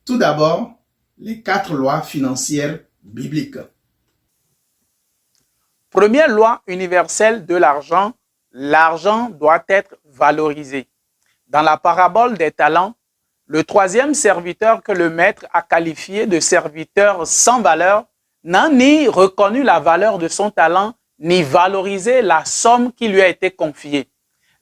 Tout d'abord, les 4 lois financières bibliques. Première loi universelle de l'argent, l'argent doit être valorisé. Dans la parabole des talents, le troisième serviteur que le maître a qualifié de serviteur sans valeur n'a ni reconnu la valeur de son talent, ni valorisé la somme qui lui a été confiée.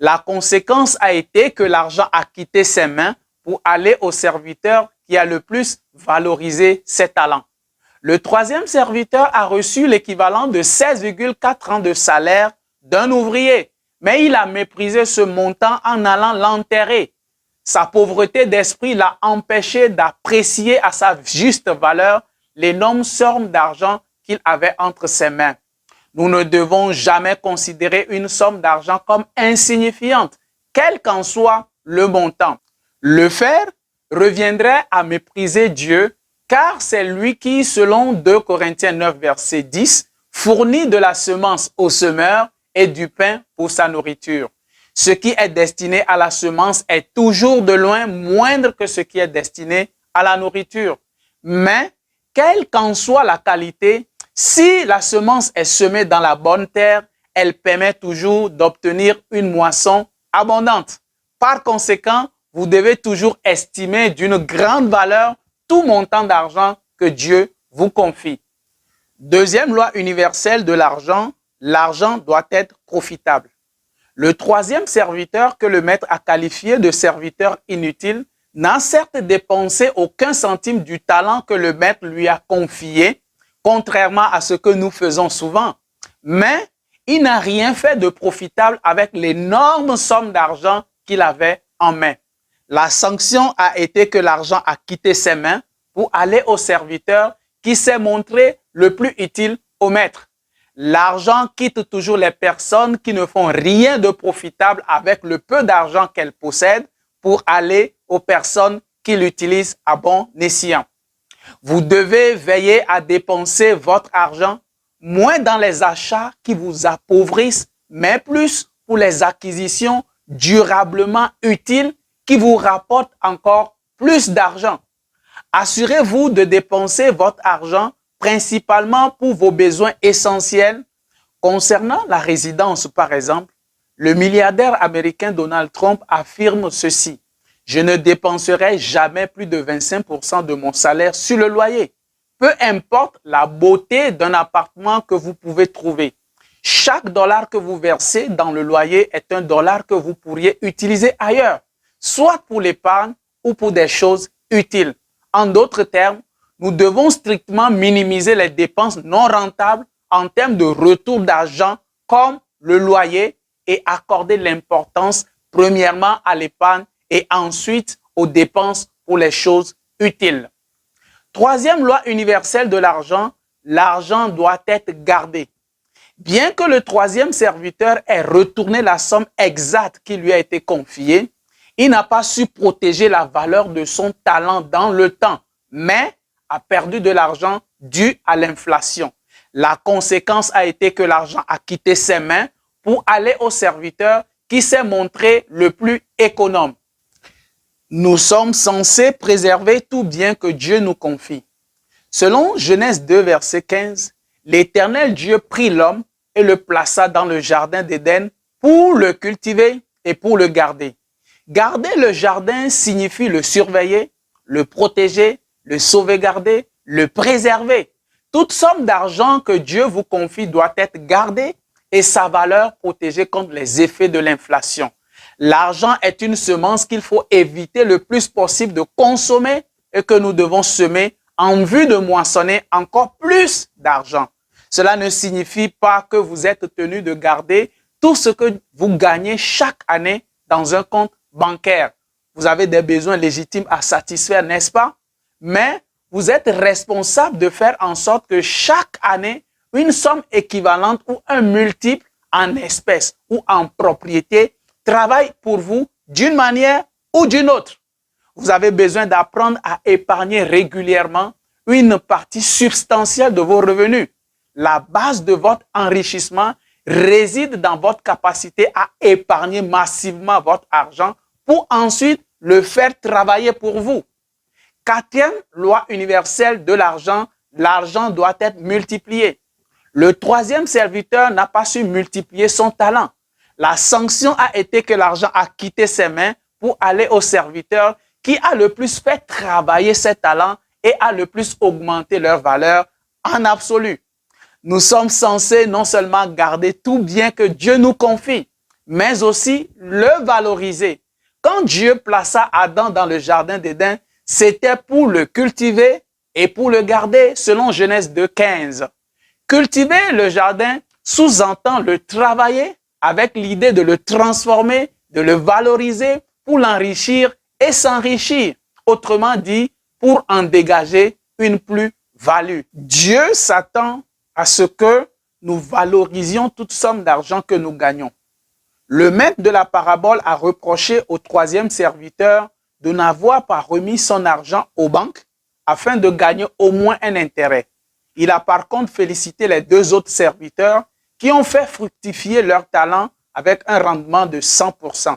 La conséquence a été que l'argent a quitté ses mains pour aller au serviteur qui a le plus valorisé ses talents. Le troisième serviteur a reçu l'équivalent de 16,4 ans de salaire d'un ouvrier, mais il a méprisé ce montant en allant l'enterrer. Sa pauvreté d'esprit l'a empêché d'apprécier à sa juste valeur l'énorme somme d'argent qu'il avait entre ses mains. Nous ne devons jamais considérer une somme d'argent comme insignifiante, quel qu'en soit le montant. Le faire reviendrait à mépriser Dieu, car c'est lui qui, selon 2 Corinthiens 9, verset 10, fournit de la semence au semeur et du pain pour sa nourriture. Ce qui est destiné à la semence est toujours de loin moindre que ce qui est destiné à la nourriture. Mais, quelle qu'en soit la qualité, si la semence est semée dans la bonne terre, elle permet toujours d'obtenir une moisson abondante. Par conséquent, vous devez toujours estimer d'une grande valeur tout montant d'argent que Dieu vous confie. Deuxième loi universelle de l'argent, l'argent doit être profitable. Le troisième serviteur que le maître a qualifié de serviteur inutile n'a certes dépensé aucun centime du talent que le maître lui a confié, contrairement à ce que nous faisons souvent. Mais il n'a rien fait de profitable avec l'énorme somme d'argent qu'il avait en main. La sanction a été que l'argent a quitté ses mains pour aller au serviteur qui s'est montré le plus utile au maître. L'argent quitte toujours les personnes qui ne font rien de profitable avec le peu d'argent qu'elles possèdent pour aller aux personnes qui l'utilisent à bon escient. Vous devez veiller à dépenser votre argent moins dans les achats qui vous appauvrissent, mais plus pour les acquisitions durablement utiles qui vous rapportent encore plus d'argent. Assurez-vous de dépenser votre argent principalement pour vos besoins essentiels. Concernant la résidence, par exemple, le milliardaire américain Donald Trump affirme ceci: « Je ne dépenserai jamais plus de 25% de mon salaire sur le loyer. Peu importe la beauté d'un appartement que vous pouvez trouver. Chaque dollar que vous versez dans le loyer est un dollar que vous pourriez utiliser ailleurs, soit pour l'épargne ou pour des choses utiles. » En d'autres termes, nous devons strictement minimiser les dépenses non rentables en termes de retour d'argent comme le loyer et accorder l'importance premièrement à l'épargne et ensuite aux dépenses pour les choses utiles. Troisième loi universelle de l'argent, l'argent doit être gardé. Bien que le troisième serviteur ait retourné la somme exacte qui lui a été confiée, il n'a pas su protéger la valeur de son talent dans le temps, mais a perdu de l'argent dû à l'inflation. La conséquence a été que l'argent a quitté ses mains pour aller au serviteur qui s'est montré le plus économe. Nous sommes censés préserver tout bien que Dieu nous confie. Selon Genèse 2, verset 15, l'Éternel Dieu prit l'homme et le plaça dans le jardin d'Éden pour le cultiver et pour le garder. Garder le jardin signifie le surveiller, le protéger, le sauvegarder, le préserver. Toute somme d'argent que Dieu vous confie doit être gardée et sa valeur protégée contre les effets de l'inflation. L'argent est une semence qu'il faut éviter le plus possible de consommer et que nous devons semer en vue de moissonner encore plus d'argent. Cela ne signifie pas que vous êtes tenu de garder tout ce que vous gagnez chaque année dans un compte bancaire. Vous avez des besoins légitimes à satisfaire, n'est-ce pas? Mais vous êtes responsable de faire en sorte que chaque année, une somme équivalente ou un multiple en espèces ou en propriété travaille pour vous d'une manière ou d'une autre. Vous avez besoin d'apprendre à épargner régulièrement une partie substantielle de vos revenus. La base de votre enrichissement réside dans votre capacité à épargner massivement votre argent pour ensuite le faire travailler pour vous. Quatrième loi universelle de l'argent, l'argent doit être multiplié. Le troisième serviteur n'a pas su multiplier son talent. La sanction a été que l'argent a quitté ses mains pour aller au serviteur qui a le plus fait travailler ses talents et a le plus augmenté leur valeur en absolu. Nous sommes censés non seulement garder tout bien que Dieu nous confie, mais aussi le valoriser. Quand Dieu plaça Adam dans le jardin d'Éden, c'était pour le cultiver et pour le garder, selon Genèse 2,15. Cultiver le jardin sous-entend le travailler avec l'idée de le transformer, de le valoriser pour l'enrichir et s'enrichir. Autrement dit, pour en dégager une plus-value. Dieu s'attend à ce que nous valorisions toute somme d'argent que nous gagnons. Le maître de la parabole a reproché au troisième serviteur de n'avoir pas remis son argent aux banques afin de gagner au moins un intérêt. Il a par contre félicité les deux autres serviteurs qui ont fait fructifier leur talent avec un rendement de 100%.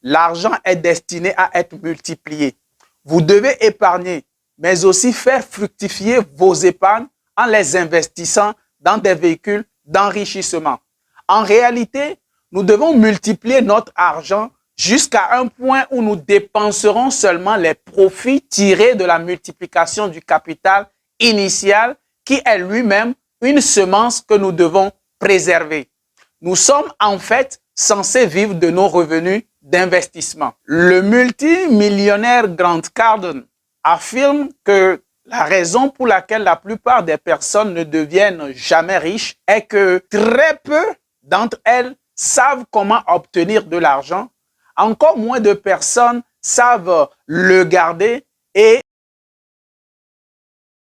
L'argent est destiné à être multiplié. Vous devez épargner, mais aussi faire fructifier vos épargnes en les investissant dans des véhicules d'enrichissement. En réalité, nous devons multiplier notre argent jusqu'à un point où nous dépenserons seulement les profits tirés de la multiplication du capital initial qui est lui-même une semence que nous devons préserver. Nous sommes en fait censés vivre de nos revenus d'investissement. Le multimillionnaire Grant Cardone affirme que la raison pour laquelle la plupart des personnes ne deviennent jamais riches est que très peu d'entre elles savent comment obtenir de l'argent. Encore moins de personnes savent le garder et